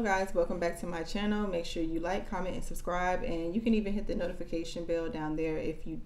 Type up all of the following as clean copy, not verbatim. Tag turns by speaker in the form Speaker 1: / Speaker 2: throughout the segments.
Speaker 1: guys, welcome back to my channel. Make sure you like, comment, and subscribe, and you can even hit the notification bell down there if you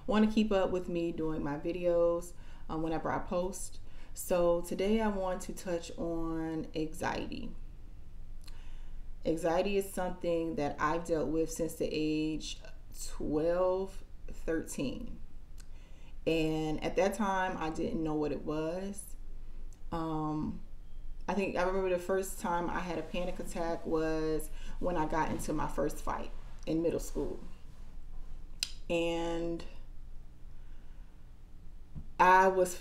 Speaker 1: want to keep up with me doing my videos whenever I post. So today I want to touch on anxiety. Anxiety is something that I've dealt with since the age 12, 13. And at that time, I didn't know what it was. I remember the first time I had a panic attack was when I got into my first fight in middle school. And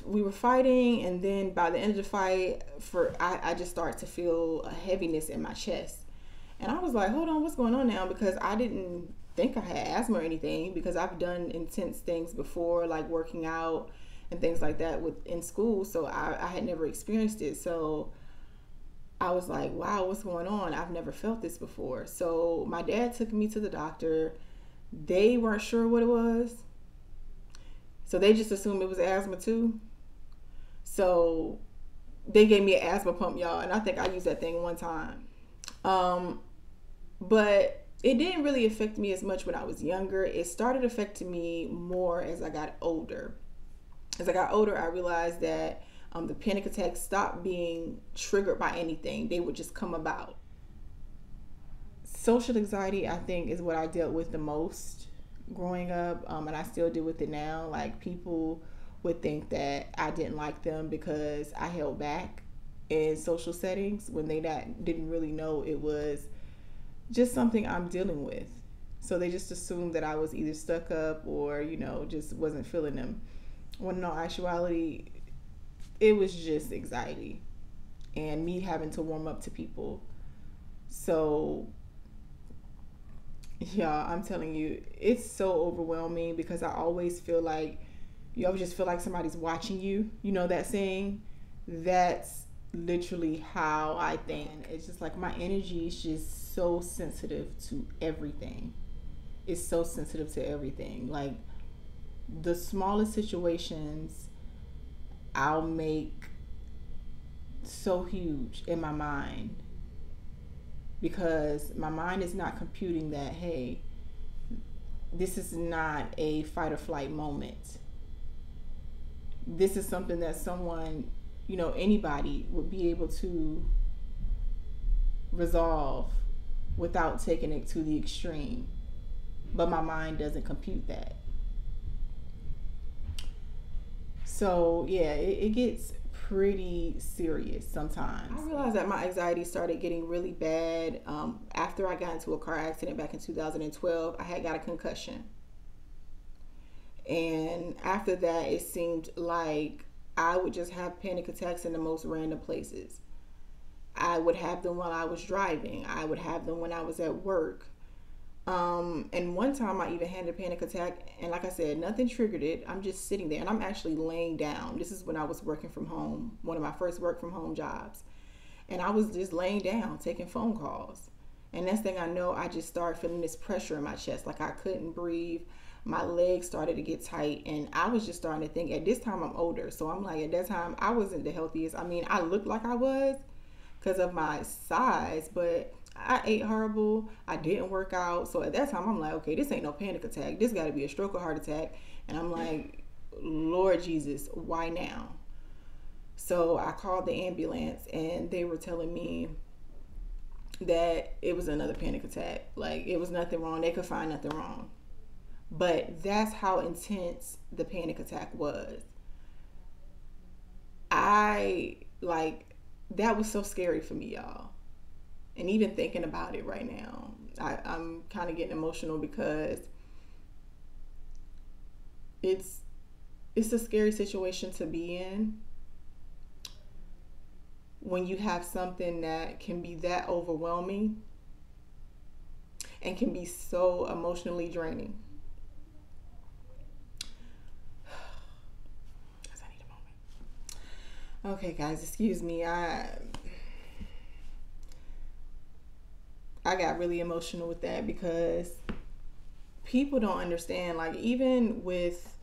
Speaker 1: we were fighting, and then by the end of the fight, I just started to feel a heaviness in my chest. And I was like, hold on, what's going on now? Because I didn't think I had asthma or anything, because I've done intense things before, like working out and things like that in school. So I had never experienced it. So I was like, wow, what's going on? I've never felt this before. So my dad took me to the doctor. They weren't sure what it was. So they just assumed it was asthma too. So they gave me an asthma pump, y'all. And I think I used that thing one time. But it didn't really affect me as much when I was younger. It started affecting me more as I got older. As I got older, I realized that the panic attacks stopped being triggered by anything. They would just come about. Social anxiety, I think, is what I dealt with the most growing up, and I still deal with it now. Like, people would think that I didn't like them because I held back in social settings when they didn't really know it was just something I'm dealing with. So they just assumed that I was either stuck up or, just wasn't feeling them. When in all actuality, it was just anxiety and me having to warm up to people. So, yeah, I'm telling you, it's so overwhelming because I always feel like, you always just feel like somebody's watching you. You know that saying? That's literally how I think. It's just like my energy is just so sensitive to everything. It's so sensitive to everything. Like, the smallest situations I'll make so huge in my mind, because my mind is not computing that, hey, this is not a fight or flight moment. This is something that someone, anybody would be able to resolve without taking it to the extreme. But my mind doesn't compute that. So yeah, it gets pretty serious sometimes. I realized that my anxiety started getting really bad after I got into a car accident back in 2012. I had got a concussion. And after that, it seemed like I would just have panic attacks in the most random places. I would have them while I was driving. I would have them when I was at work. And one time I even had a panic attack, and like I said, nothing triggered it. I'm just sitting there, and I'm actually laying down. This is when I was working from home, one of my first work from home jobs. And I was just laying down, taking phone calls. And next thing I know, I just started feeling this pressure in my chest, like I couldn't breathe. My legs started to get tight, and I was just starting to think, at this time I'm older. So I'm like, at that time, I wasn't the healthiest. I mean, I looked like I was because of my size, but I ate horrible. I didn't work out. So at that time, I'm like, okay, this ain't no panic attack. This got to be a stroke or heart attack. And I'm like, Lord Jesus, why now? So I called the ambulance, and they were telling me that it was another panic attack. Like, it was nothing wrong. They could find nothing wrong. But that's how intense the panic attack was. That was so scary for me, y'all. And even thinking about it right now, I'm kind of getting emotional because it's a scary situation to be in when you have something that can be that overwhelming and can be so emotionally draining. I need a moment. Okay, guys, excuse me. I got really emotional with that because people don't understand. Like, even with,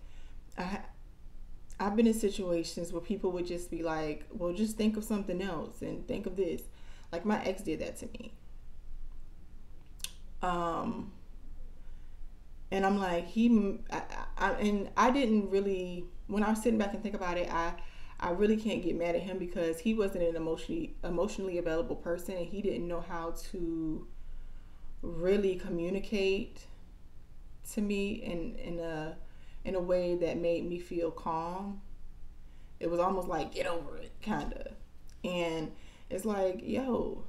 Speaker 1: I've been in situations where people would just be like, well, just think of something else and think of this. Like, my ex did that to me. Um, and I'm like, and I didn't really, when I was sitting back and think about it, I really can't get mad at him because he wasn't an emotionally available person, and he didn't know how to really communicate to me in a way that made me feel calm. It was almost like get over it, kind of. And it's like, yo,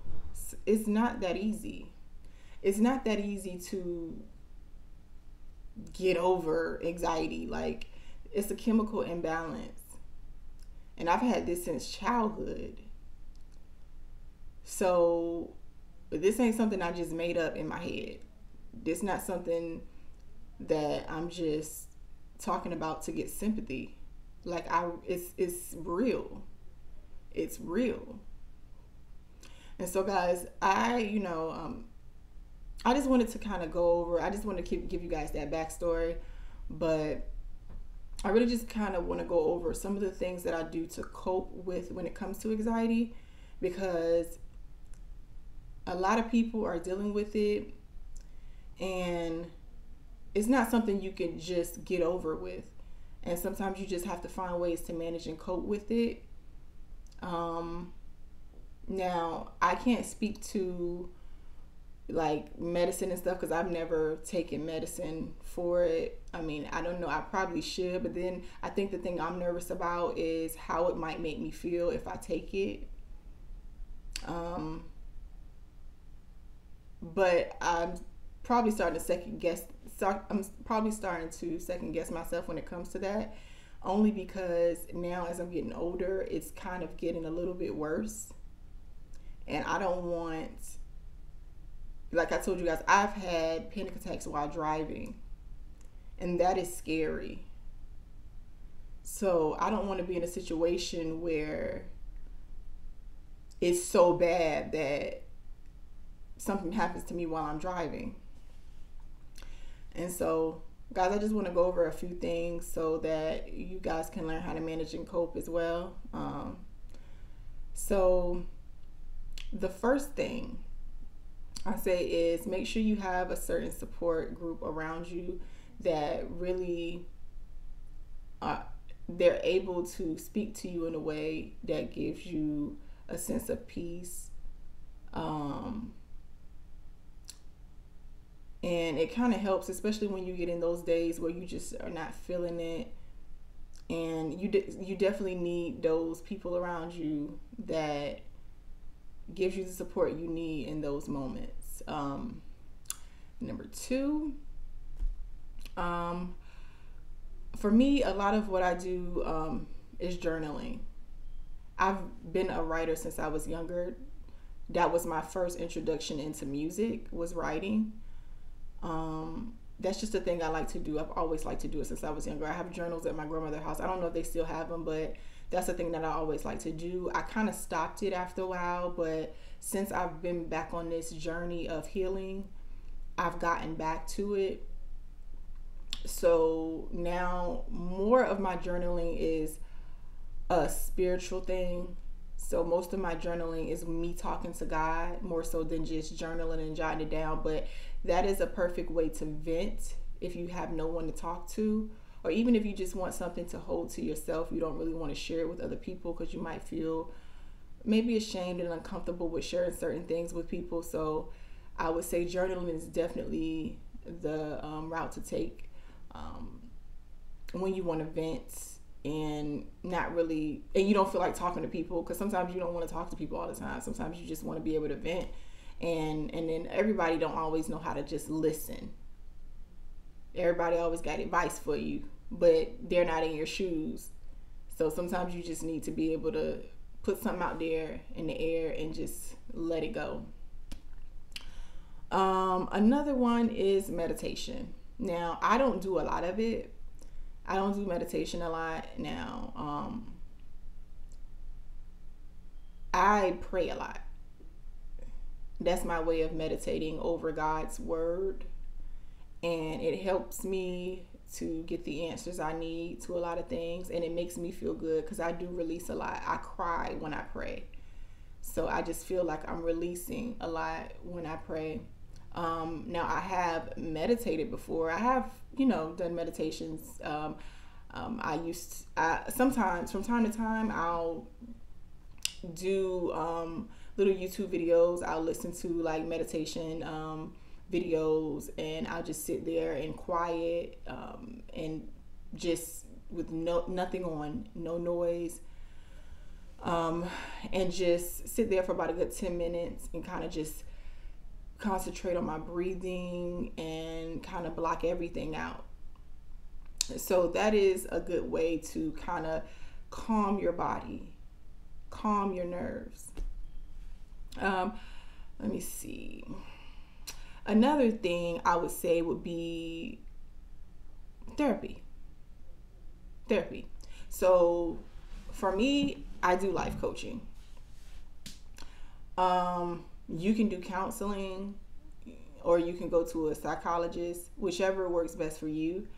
Speaker 1: it's not that easy. It's not that easy to get over anxiety. Like, it's a chemical imbalance. And I've had this since childhood. So this ain't something I just made up in my head. This not something that I'm just talking about to get sympathy. Like, it's real. It's real. And so, guys, I just wanted to kind of go over. I just want to give you guys that backstory, but I really just kind of want to go over some of the things that I do to cope with when it comes to anxiety, because a lot of people are dealing with it, and it's not something you can just get over with. And sometimes you just have to find ways to manage and cope with it. Now, I can't speak to like medicine and stuff because I've never taken medicine for it. I mean, I don't know, I probably should, but then I think the thing I'm nervous about is how it might make me feel if I take it. But I'm probably starting to second guess myself when it comes to that, only because now as I'm getting older, it's kind of getting a little bit worse. And I don't want, like I told you guys, I've had panic attacks while driving, and that is scary. So I don't want to be in a situation where it's so bad that something happens to me while I'm driving. And so, guys, I just want to go over a few things so that you guys can learn how to manage and cope as well. So the first thing I say is make sure you have a certain support group around you that really they're able to speak to you in a way that gives you a sense of peace. And it kind of helps, especially when you get in those days where you just are not feeling it. And you definitely need those people around you that gives you the support you need in those moments. Number two, for me, a lot of what I do is journaling. I've been a writer since I was younger. That was my first introduction into music, was writing. That's just a thing I like to do. I've always liked to do it since I was younger. I have journals at my grandmother's house. I don't know if they still have them, but that's a thing that I always like to do. I kind of stopped it after a while, but since I've been back on this journey of healing, I've gotten back to it. So now more of my journaling is a spiritual thing. So most of my journaling is me talking to God more so than just journaling and jotting it down. But that is a perfect way to vent if you have no one to talk to, or even if you just want something to hold to yourself. You don't really want to share it with other people because you might feel maybe ashamed and uncomfortable with sharing certain things with people. So I would say journaling is definitely the route to take when you want to vent and not really, and you don't feel like talking to people, because sometimes you don't want to talk to people all the time. Sometimes you just want to be able to vent, and then everybody don't always know how to just listen. Everybody always got advice for you, but they're not in your shoes. So sometimes you just need to be able to put something out there in the air and just let it go. Another one is meditation. Now, I don't do a lot of it. I don't do meditation a lot now. I pray a lot. That's my way of meditating over God's word. And it helps me to get the answers I need to a lot of things. And it makes me feel good because I do release a lot. I cry when I pray. So I just feel like I'm releasing a lot when I pray. Now I have meditated before. I have, done meditations. Sometimes from time to time I'll do little YouTube videos. I'll listen to like meditation videos, and I'll just sit there in quiet, and just with nothing on, no noise, and just sit there for about a good 10 minutes and kind of just concentrate on my breathing and kind of block everything out. So that is a good way to kind of calm your body, calm your nerves. Let me see. Another thing I would say would be therapy. So for me, I do life coaching. You can do counseling, or you can go to a psychologist, whichever works best for you.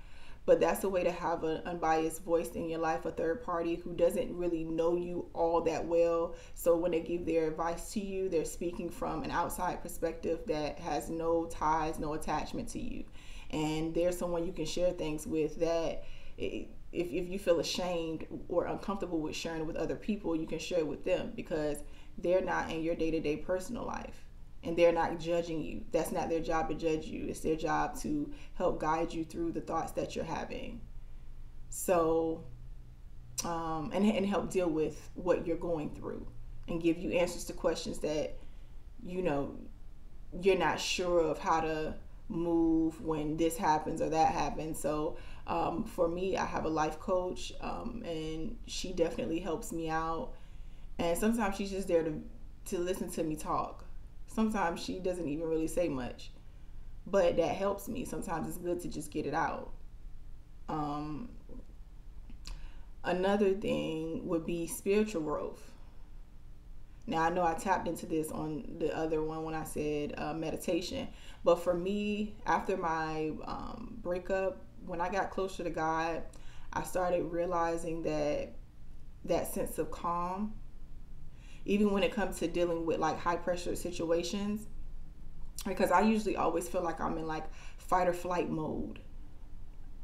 Speaker 1: But that's a way to have an unbiased voice in your life, a third party who doesn't really know you all that well. So when they give their advice to you, they're speaking from an outside perspective that has no ties, no attachment to you. And there's someone you can share things with that if you feel ashamed or uncomfortable with sharing with other people, you can share with them, because they're not in your day-to-day personal life. And they're not judging you. That's not their job to judge you. It's their job to help guide you through the thoughts that you're having. So, and help deal with what you're going through, and give you answers to questions that, you're not sure of how to move when this happens or that happens. So, for me, I have a life coach, and she definitely helps me out. And sometimes she's just there to listen to me talk. Sometimes she doesn't even really say much, but that helps me. Sometimes it's good to just get it out. Another thing would be spiritual growth. Now, I know I tapped into this on the other one when I said meditation, but for me, after my breakup, when I got closer to God, I started realizing that sense of calm, even when it comes to dealing with like high pressure situations, because I usually always feel like I'm in like fight or flight mode,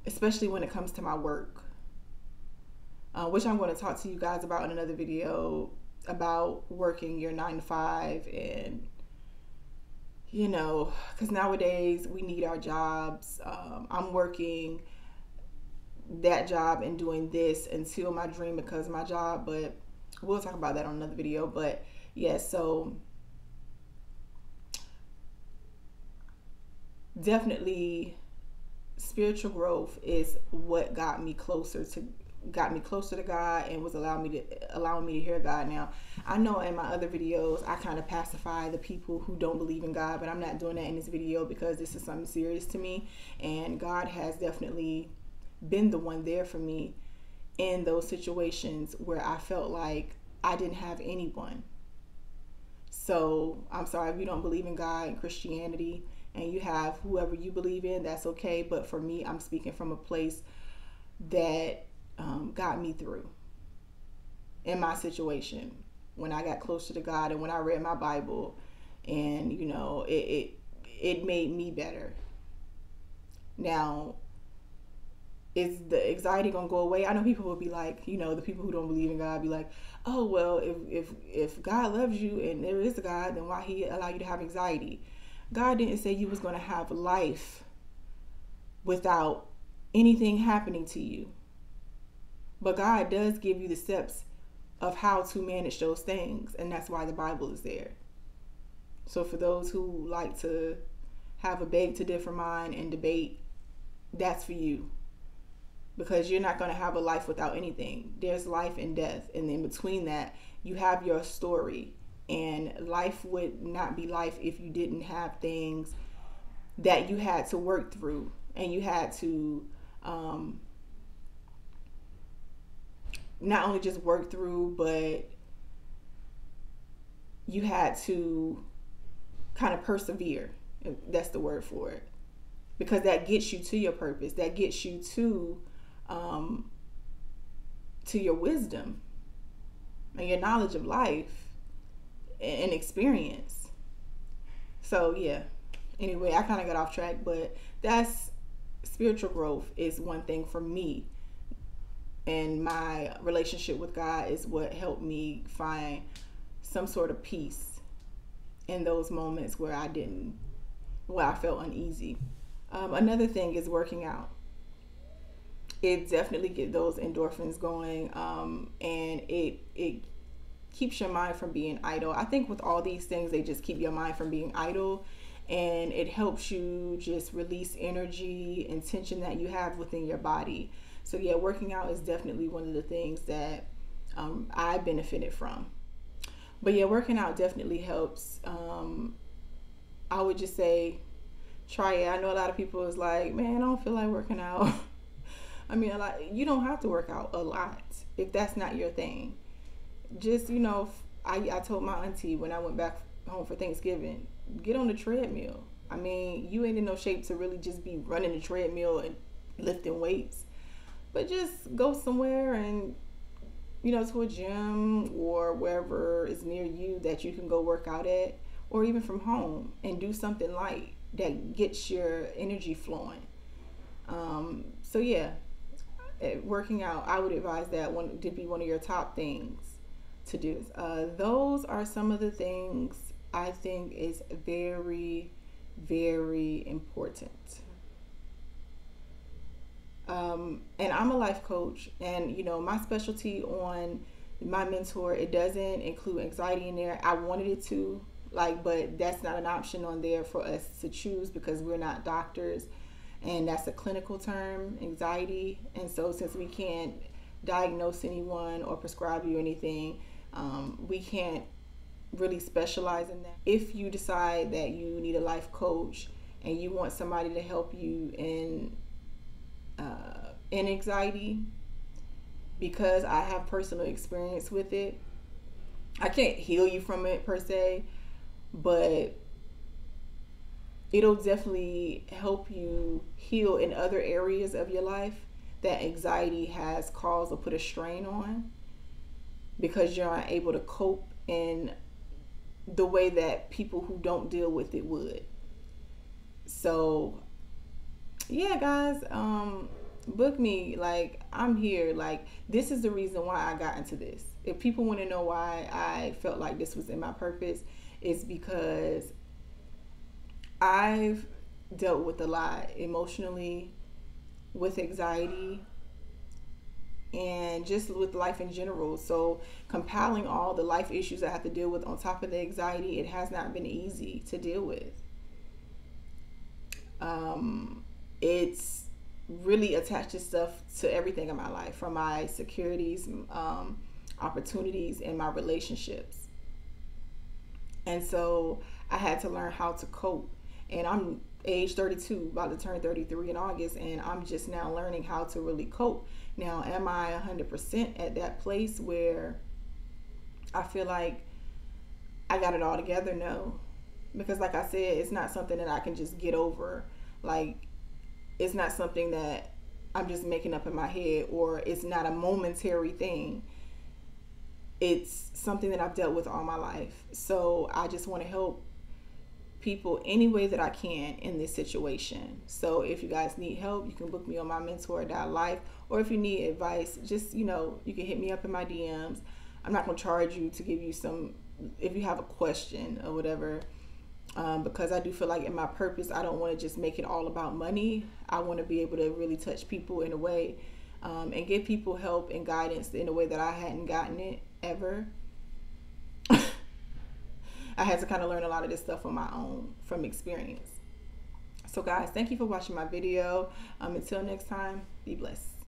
Speaker 1: especially when it comes to my work, which I'm going to talk to you guys about in another video, about working your 9 to 5. And because nowadays we need our jobs. I'm working that job and doing this until my dream becomes my job, but we'll talk about that on another video. But yeah, so definitely spiritual growth is what got me closer to God, and was allowing me to hear God. Now, I know in my other videos I kind of pacify the people who don't believe in God, but I'm not doing that in this video, because this is something serious to me, and God has definitely been the one there for me in those situations where I felt like I didn't have anyone. So I'm sorry if you don't believe in God and Christianity, and you have whoever you believe in, that's okay. But for me, I'm speaking from a place that got me through in my situation when I got closer to God, and when I read my Bible, and it made me better. Now, is the anxiety gonna go away? I know people will be like, the people who don't believe in God be like, oh well, if God loves you and there is a God, then why he allow you to have anxiety? God didn't say you was gonna have life without anything happening to you, but God does give you the steps of how to manage those things, and that's why the Bible is there. So for those who like to have a beg to differ mind and debate, that's for you. Because you're not going to have a life without anything. There's life and death. And in between that, you have your story. And life would not be life if you didn't have things that you had to work through. And you had to not only just work through, but you had to kind of persevere. That's the word for it. Because that gets you to your purpose. That gets you to your wisdom and your knowledge of life and experience. So yeah, Anyway, I kind of got off track, but that's spiritual growth is one thing for me, and my relationship with God is what helped me find some sort of peace in those moments where I felt uneasy. Another thing is working out. It definitely get those endorphins going, and it keeps your mind from being idle. I think with all these things, they just keep your mind from being idle, and it helps you just release energy and tension that you have within your body. So yeah, working out is definitely one of the things that I benefited from. But yeah, working out definitely helps. I would just say try it. I know a lot of people is like, man, I don't feel like working out. I mean, you don't have to work out a lot if that's not your thing. Just, I told my auntie when I went back home for Thanksgiving, get on the treadmill. I mean, you ain't in no shape to really just be running the treadmill and lifting weights, but just go somewhere and, to a gym or wherever is near you that you can go work out at, or even from home, and do something light that gets your energy flowing. So yeah, working out, I would advise that one to be one of your top things to do. Those are some of the things I think is very, very important. And I'm a life coach, and my specialty on my mentor, it doesn't include anxiety in there. I wanted it to, but that's not an option on there for us to choose because we're not doctors, and that's a clinical term, anxiety. And so since we can't diagnose anyone or prescribe you anything, we can't really specialize in that. If you decide that you need a life coach and you want somebody to help you in anxiety, because I have personal experience with it, I can't heal you from it per se, but it'll definitely help you heal in other areas of your life that anxiety has caused or put a strain on, because you're not able to cope in the way that people who don't deal with it would. So yeah, guys, book me. I'm here. This is the reason why I got into this. If people want to know why I felt like this was in my purpose, it's because I've dealt with a lot emotionally, with anxiety, and just with life in general. So compiling all the life issues I have to deal with on top of the anxiety, it has not been easy to deal with. It's really attached itself to everything in my life, from my securities, opportunities, and my relationships. And so I had to learn how to cope. And I'm age 32, about to turn 33 in August, and I'm just now learning how to really cope. Now, am I 100% at that place where I feel like I got it all together? No. Because like I said, it's not something that I can just get over. It's not something that I'm just making up in my head, or it's not a momentary thing. It's something that I've dealt with all my life. So I just want to help people any way that I can in this situation. So if you guys need help, you can book me on my mentor.life, or if you need advice, just you can hit me up in my DMs. I'm not going to charge you to give you if you have a question or whatever, because I do feel like in my purpose, I don't want to just make it all about money. I want to be able to really touch people in a way, and give people help and guidance in a way that I hadn't gotten it ever. I had to kind of learn a lot of this stuff on my own from experience. So guys, thank you for watching my video. Until next time, be blessed.